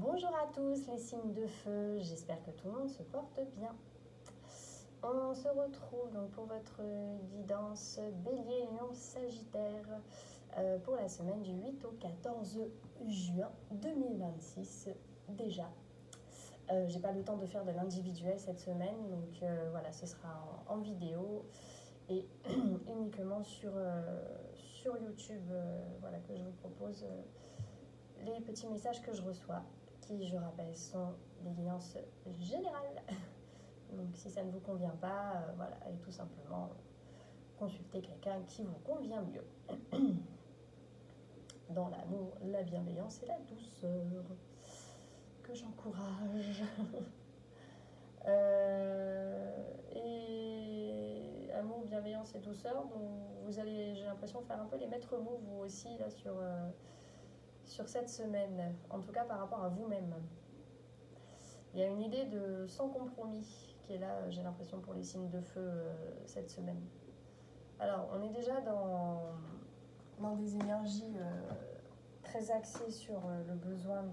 Bonjour à tous les signes de feu, j'espère que tout le monde se porte bien. On se retrouve donc pour votre guidance Bélier, Lion, Sagittaire pour la semaine du 8 au 14 juin 2026 déjà. J'ai pas le temps de faire de l'individuel cette semaine, donc voilà, ce sera en vidéo et uniquement sur YouTube, voilà, que je vous propose les petits messages que je reçois, qui, je rappelle, sont des guidances générales. Donc si ça ne vous convient pas, voilà, allez tout simplement consulter quelqu'un qui vous convient mieux. Dans l'amour, la bienveillance et la douceur, que j'encourage. Et amour, bienveillance et douceur, donc vous allez, j'ai l'impression, faire un peu les maîtres mots vous aussi là sur cette semaine, en tout cas par rapport à vous-même. Il y a une idée de sans compromis qui est là, j'ai l'impression, pour les signes de feu cette semaine. Alors, on est déjà dans des énergies très axées sur le besoin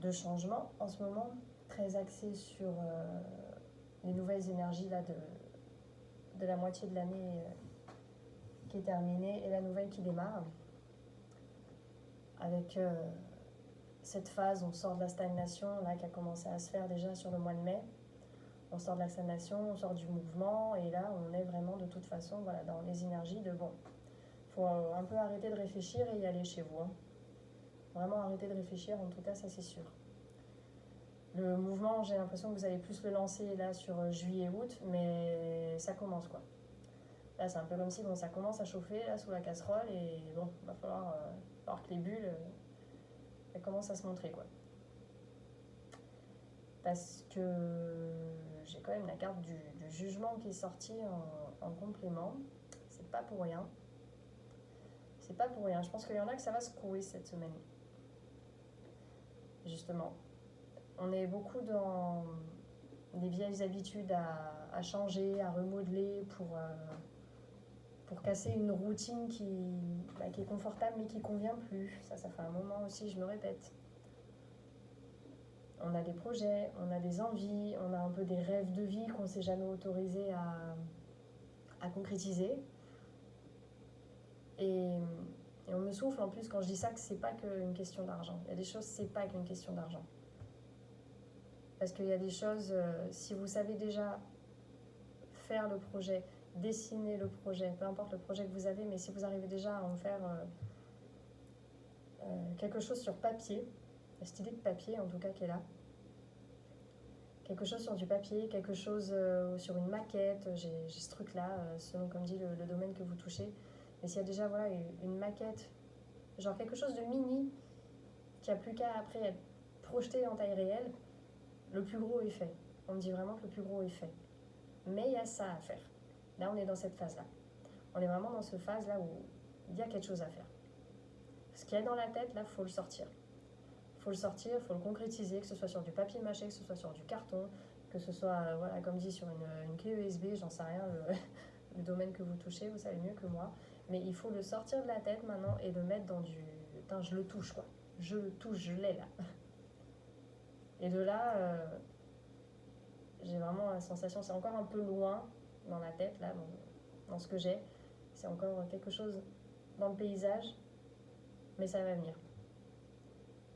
de changement en ce moment, très axées sur les nouvelles énergies là, de la moitié de l'année qui est terminée et la nouvelle qui démarre. Avec cette phase, on sort de la stagnation là, qui a commencé à se faire déjà sur le mois de mai. On sort de la stagnation, on sort du mouvement, et là, on est vraiment de toute façon voilà, dans les énergies de bon. Il faut un peu arrêter de réfléchir et y aller chez vous. Hein. Vraiment arrêter de réfléchir, en tout cas, ça c'est sûr. Le mouvement, j'ai l'impression que vous allez plus le lancer là sur juillet-août, mais ça commence quoi. Là, c'est un peu comme si bon, ça commence à chauffer là, sous la casserole, et bon, il va falloir que les bulles elles commencent à se montrer quoi. Parce que j'ai quand même la carte du jugement qui est sortie en complément. C'est pas pour rien. C'est pas pour rien. Je pense qu'il y en a que ça va secouer cette semaine. Justement. On est beaucoup dans des vieilles habitudes à changer, à remodeler pour casser une routine qui est confortable mais qui convient plus. Ça fait un moment aussi, je me répète. On a des projets, on a des envies, on a un peu des rêves de vie qu'on ne s'est jamais autorisé à concrétiser. Et on me souffle en plus quand je dis ça que c'est pas qu'une question d'argent. Il y a des choses, c'est pas qu'une question d'argent. Parce qu'il y a des choses, si vous savez déjà faire le projet, dessiner le projet, peu importe le projet que vous avez, mais si vous arrivez déjà à en faire quelque chose sur papier, cette idée de papier en tout cas qui est là, quelque chose sur du papier, quelque chose sur une maquette, j'ai ce truc là, selon comme dit le domaine que vous touchez, mais s'il y a déjà voilà, une maquette, genre quelque chose de mini, qui a plus qu'à après être projeté en taille réelle, le plus gros est fait. On me dit vraiment que le plus gros est fait. Mais il y a ça à faire. Là, on est dans cette phase-là. On est vraiment dans cette phase-là où il y a quelque chose à faire. Ce qu'il y a dans la tête, là, il faut le sortir. Il faut le sortir, il faut le concrétiser, que ce soit sur du papier mâché, que ce soit sur du carton, que ce soit, voilà, comme dit, sur une clé USB, j'en sais rien, le domaine que vous touchez, vous savez mieux que moi. Mais il faut le sortir de la tête maintenant et le mettre dans du... Putain, je le touche, quoi. Je le touche, je l'ai, là. Et de là, j'ai vraiment la sensation, c'est encore un peu loin dans la tête, là, dans ce que j'ai. C'est encore quelque chose dans le paysage, mais ça va venir.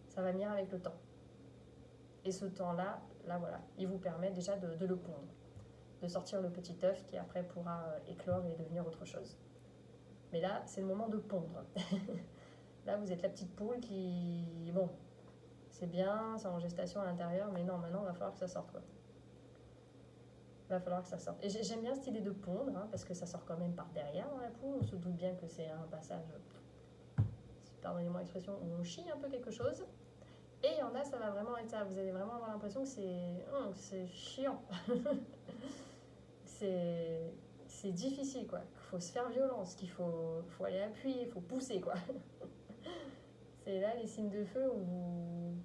Ça va venir avec le temps. Et ce temps-là, là voilà, il vous permet déjà de le pondre, de sortir le petit œuf qui après pourra éclore et devenir autre chose. Mais là, c'est le moment de pondre. Là, vous êtes la petite poule qui... Bon, c'est bien, c'est en gestation à l'intérieur, mais non, maintenant, il va falloir que ça sorte, quoi. Il va falloir que ça sorte. Et j'aime bien cette idée de pondre, hein, parce que ça sort quand même par derrière dans la poule. On se doute bien que c'est un passage, pardonnez-moi l'expression, où on chie un peu quelque chose. Et il y en a, ça va vraiment être ça. Vous allez vraiment avoir l'impression que c'est chiant. c'est difficile, quoi. Il faut se faire violence, qu'il faut aller appuyer, il faut pousser, quoi. C'est là les signes de feu où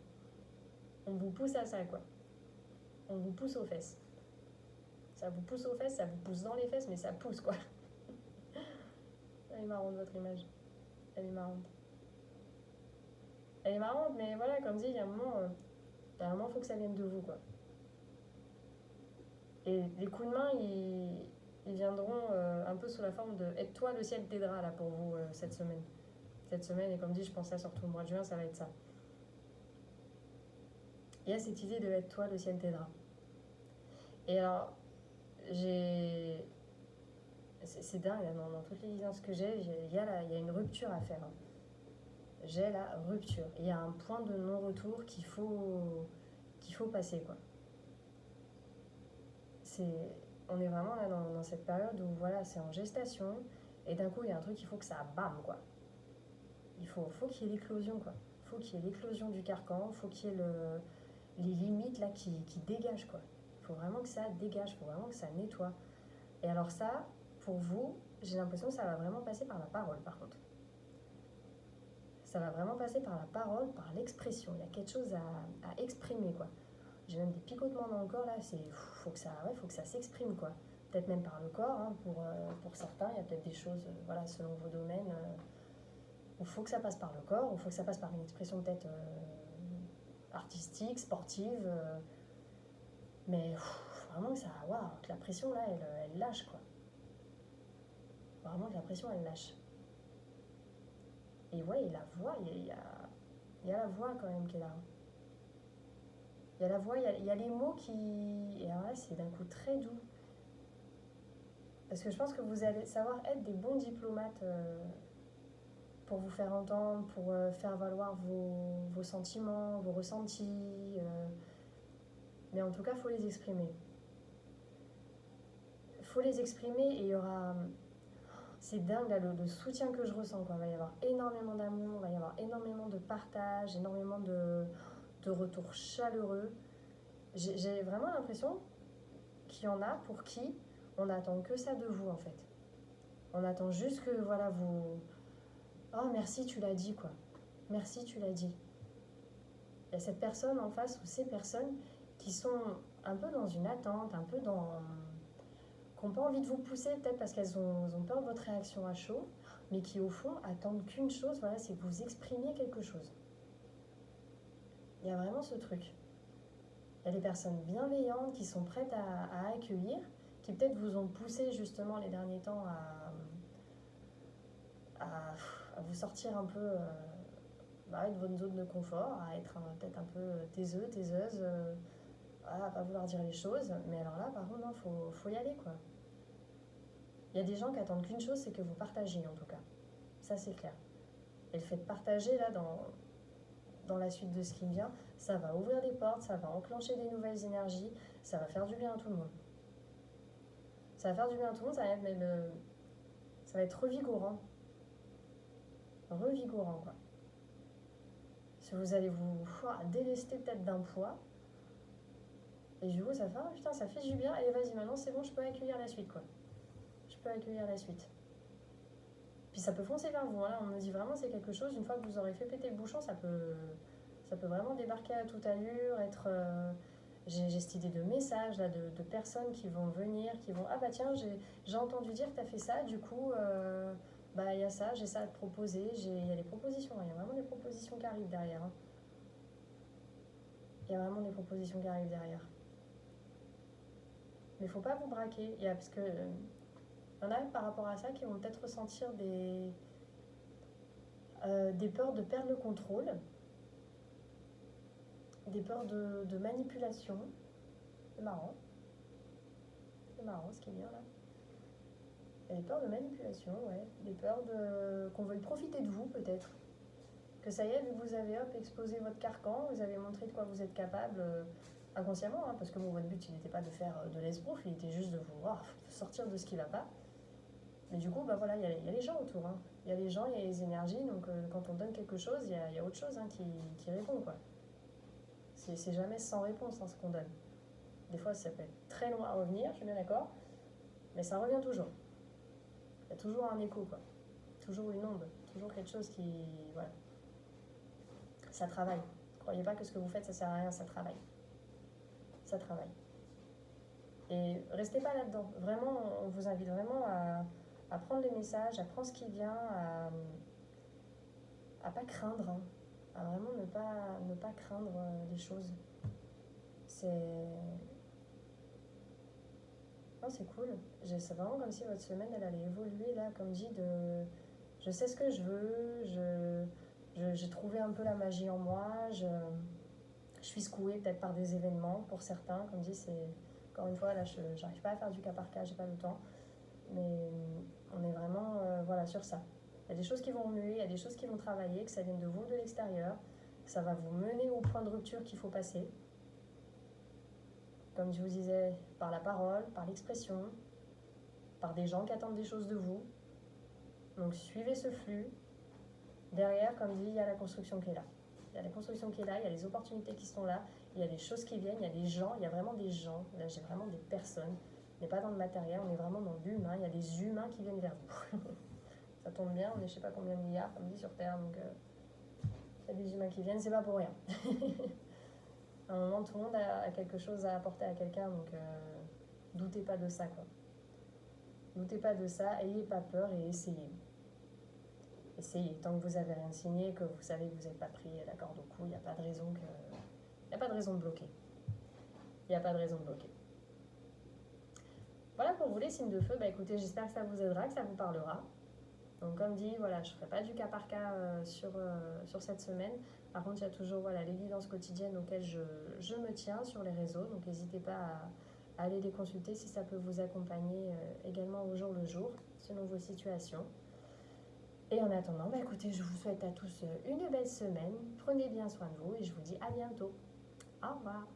on vous pousse à ça, quoi. On vous pousse aux fesses. Ça vous pousse aux fesses, ça vous pousse dans les fesses, mais ça pousse, quoi. Elle est marrante, votre image. Elle est marrante. elle est marrante, mais voilà, comme dit, il y a un moment, faut que ça vienne de vous, quoi. Et les coups de main, ils viendront un peu sous la forme de aide-toi, le ciel t'aidera là pour vous cette semaine. Cette semaine, et comme dit, je pense là surtout le mois de juin, ça va être ça. Il y a cette idée de aide-toi, le ciel t'aidera. Et alors, j'ai. C'est dingue, là, dans toutes les licences que il y a une rupture à faire. Hein. J'ai la rupture. Il y a un point de non-retour qu'il faut passer, quoi. On est vraiment là dans cette période où voilà, c'est en gestation, et d'un coup, il y a un truc, il faut que ça bam, quoi. Faut qu'il y ait l'éclosion, quoi. Faut qu'il y ait l'éclosion du carcan, faut qu'il y ait les limites là qui dégagent, quoi. Il faut vraiment que ça dégage, il faut vraiment que ça nettoie. Et alors ça, pour vous, j'ai l'impression que ça va vraiment passer par la parole, par contre. Ça va vraiment passer par la parole, par l'expression. Il y a quelque chose à exprimer, quoi. J'ai même des picotements dans le corps, là. Faut que ça s'exprime, quoi. Peut-être même par le corps, hein, pour certains. Il y a peut-être des choses, voilà, selon vos domaines, où il faut que ça passe par le corps, où il faut que ça passe par une expression peut-être artistique, sportive. Mais vraiment que que la pression, là, elle lâche, quoi. Vraiment que la pression, elle lâche. Et ouais, et la voix, il y a la voix quand même qui est là. Il y a la voix, il y a les mots qui... Et alors là, c'est d'un coup très doux. Parce que je pense que vous allez savoir être des bons diplomates pour vous faire entendre, pour faire valoir vos sentiments, vos ressentis. Mais en tout cas, il faut les exprimer. Il faut les exprimer et il y aura... C'est dingue là, le soutien que je ressens, quoi. Il va y avoir énormément d'amour, il va y avoir énormément de partage, énormément de retours chaleureux. J'ai vraiment l'impression qu'il y en a pour qui on n'attend que ça de vous, en fait. On attend juste que, voilà, vous... Oh, merci, tu l'as dit, quoi. Merci, tu l'as dit. Il y a cette personne en face ou ces personnes qui sont un peu dans une attente, un peu dans... qui n'ont pas envie de vous pousser, peut-être parce qu'elles ont peur de votre réaction à chaud, mais qui, au fond, attendent qu'une chose, voilà, c'est que vous exprimiez quelque chose. Il y a vraiment ce truc. Il y a des personnes bienveillantes qui sont prêtes à accueillir, qui peut-être vous ont poussé justement les derniers temps à vous sortir un peu de votre zone de confort, à être peut-être un peu taiseux, taiseuse, à pas vouloir dire les choses. Mais alors là, par contre, non, faut y aller, quoi. Il y a des gens qui attendent qu'une chose, c'est que vous partagiez, en tout cas. Ça, c'est clair. Et le fait de partager, là, dans la suite de ce qui me vient, ça va ouvrir des portes, ça va enclencher des nouvelles énergies, ça va faire du bien à tout le monde. Ça va faire du bien à tout le monde, ça va être revigorant. Revigorant, quoi. Si vous allez vous délester peut-être d'un poids, et du coup, ça fait, putain, ça fait du bien, allez, vas-y, maintenant, c'est bon, je peux accueillir la suite, quoi. Je peux accueillir la suite. Puis ça peut foncer vers vous, hein. On me dit vraiment, c'est quelque chose, une fois que vous aurez fait péter le bouchon, ça peut vraiment débarquer à toute allure, être... j'ai cette idée de messages, là, de personnes qui vont venir, qui vont... Ah bah tiens, j'ai entendu dire que tu as fait ça, du coup, bah il y a ça, j'ai ça à te proposer, il y a des propositions, il y a vraiment des propositions qui arrivent derrière. Hein. Il y a vraiment des propositions qui arrivent derrière. Mais il ne faut pas vous braquer, parce que... il y en a par rapport à ça qui vont peut-être ressentir des peurs de perdre le contrôle, des peurs de manipulation. C'est marrant ce qui vient là. Il y a des peurs de manipulation, ouais. Des peurs qu'on veuille profiter de vous peut-être. Que ça y est, vu que vous avez exposé votre carcan, vous avez montré de quoi vous êtes capable inconsciemment, hein, parce que bon, votre but il n'était pas de faire de l'esbrouf, il était juste de vous sortir de ce qui ne va pas. Mais du coup, bah voilà, il y a les gens autour. Hein. Il y a les gens, il y a les énergies, donc quand on donne quelque chose, il y a autre chose hein, qui répond, quoi. C'est jamais sans réponse hein, ce qu'on donne. Des fois, ça peut être très loin à revenir, je suis bien d'accord, mais ça revient toujours. Il y a toujours un écho, quoi. Toujours une onde, toujours quelque chose qui... Voilà. Ça travaille. Ne croyez pas que ce que vous faites, ça sert à rien, ça travaille. Ça travaille. Et restez pas là-dedans. Vraiment, on vous invite vraiment à prendre les messages, à prendre ce qui vient, à pas craindre, hein, à vraiment ne pas craindre les choses. C'est... Non, c'est cool. C'est vraiment comme si votre semaine, elle allait évoluer, là, comme dit, de... Je sais ce que je veux, j'ai trouvé un peu la magie en moi, je suis secouée peut-être par des événements pour certains, comme dit, c'est... Encore une fois, là, je n'arrive pas à faire du cas par cas, j'ai pas le temps. Mais on est vraiment voilà, sur ça. Il y a des choses qui vont remuer, il y a des choses qui vont travailler, que ça vienne de vous, de l'extérieur, que ça va vous mener au point de rupture qu'il faut passer. Comme je vous disais, par la parole, par l'expression, par des gens qui attendent des choses de vous. Donc suivez ce flux. Derrière, comme dit, il y a la construction qui est là. Il y a la construction qui est là, il y a les opportunités qui sont là, il y a des choses qui viennent, il y a des gens, il y a vraiment des gens. Là, j'ai vraiment des personnes. On n'est pas dans le matériel, on est vraiment dans l'humain. Il y a des humains qui viennent vers vous. Ça tombe bien, on est je sais pas combien de milliards, comme dit, sur Terre, donc il y a des humains qui viennent, c'est pas pour rien. À un moment, tout le monde a quelque chose à apporter à quelqu'un, donc doutez pas de ça, quoi. Doutez pas de ça, ayez pas peur et essayez. Essayez. Tant que vous avez rien signé, que vous savez que vous n'avez pas pris la corde au cou, il n'y a pas de raison que... Il n'y a pas de raison de bloquer. Il n'y a pas de raison de bloquer. Voilà pour vous les signes de feu. Bah écoutez, j'espère que ça vous aidera, que ça vous parlera. Donc comme dit, voilà, je ne ferai pas du cas par cas sur cette semaine. Par contre, il y a toujours voilà, les guidances quotidiennes auxquelles je me tiens sur les réseaux. Donc n'hésitez pas à aller les consulter si ça peut vous accompagner également au jour le jour, selon vos situations. Et en attendant, bah écoutez, je vous souhaite à tous une belle semaine. Prenez bien soin de vous et je vous dis à bientôt. Au revoir.